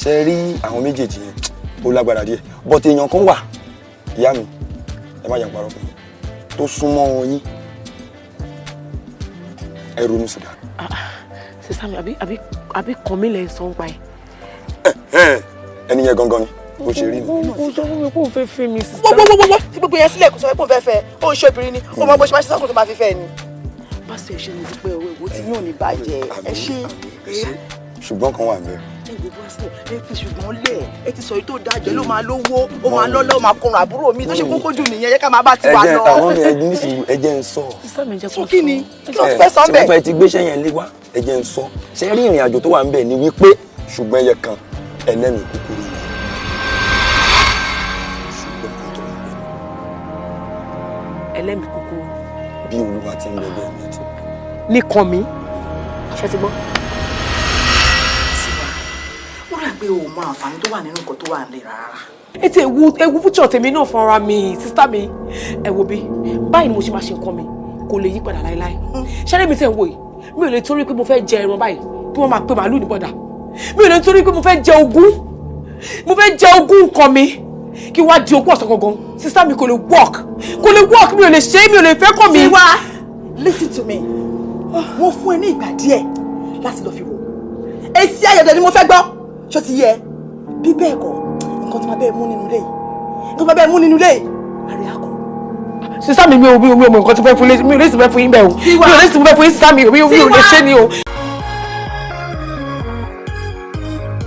ṣe rí àwọn méjèèjì yẹn ó lágbára díẹ̀ but èèyàn kan wà ìyá mi ẹ má jẹ́ parọ́ fún mi tó súnmọ́ yín ẹ ronú sí dáa. sísá mi àbí kan mi lè sọ ń pa ẹ. ẹni yẹn gangan ni bó ṣe rí ni. ó sọ fún mi kó o fẹ́ fẹ́ mi sísá. wọ́wọ́wọ́wọ́ tí gbogbo yẹn sílẹ̀ kó sọ pé kó o fẹ́ fẹ́ ó ń ṣe obìnrin ni ó mọ bó ṣe máa ṣe sọ́kùn tó máa fi fẹ́ ni. pásítọ̀ ẹ ṣe mo dúpẹ́ owó ìwò tí yóò ní bàjẹ́ ẹ ṣe. ṣùgbọ́n kan wà mẹ́rin. ẹ fi ṣùgbọ́n lẹ̀ ẹ ti sọ yìí tó dájọ́ ló máa lówó ó máa lọ́lọ́ ó máa kọrùn àbúrò mi tó ṣe kókó jù nìyẹn yẹ ká máa bá tiwa lọ. àwọn mi ẹgbẹ́ nísìnyí ẹjẹ́ ń sọ. sọ kí ni kí ló fẹ́ sọ bẹ́ẹ̀. ṣùgbọ́n ẹ ti gbéṣẹ́ yẹn lé wá ẹjẹ́ ń sọ ṣe rí ìrìn àjò tó wà ń bẹ̀ ni wípé ṣùgbọ́n ẹyẹ kan ẹlẹ́mì kúkúrú ni. ẹlẹ́mì kúkúrú. bí olúwa ti ń lọ bẹ́ẹ̀ ni ẹ ti. nìkan mi ṣe ti gbọ́. ó rà pé o mọ àǹfààní tó wà nínú nǹkan tó wà nílẹ̀ rárá. ètò ewu fújọ tèmi náà fọnra mi sísá mi ẹ wo bí báyìí ni mo ṣe máa ṣe nǹkan mi kò lè yí padà láéláé ṣẹlẹ̀ mi tẹ̀ ń wò yìí mi ò lè torí pé mo fẹ́ jẹ ẹran báyìí kí wọ́n máa pe màálù ní bọ́dà mi ò lè torí pé mo fẹ́ jẹ ogún nǹkan mi kí wá di ogún ọ̀sán gangan sísá mi kò lè work mi ò lè ṣe é mi ò lè fẹ́ kọ́ mi. Tiwa listen to me mo fún ẹ ní ìgbà díẹ̀ láti lọ fi wò èsì ayọ̀dẹ̀ ni mo fẹ́ gbọ́ ṣó ti yẹ bí bẹ́ẹ̀ kọ́ nǹkan tó máa bẹ́ẹ̀ mú nínú ilé yìí àrí àkọ́. sísá mi ò mọ nǹkan tó fẹ́ fún mi ò lè sì fẹ́ fún yín bẹ́ẹ̀ o mi ò lè sì fẹ́ fún yín sísá mi ò lè ṣe ni o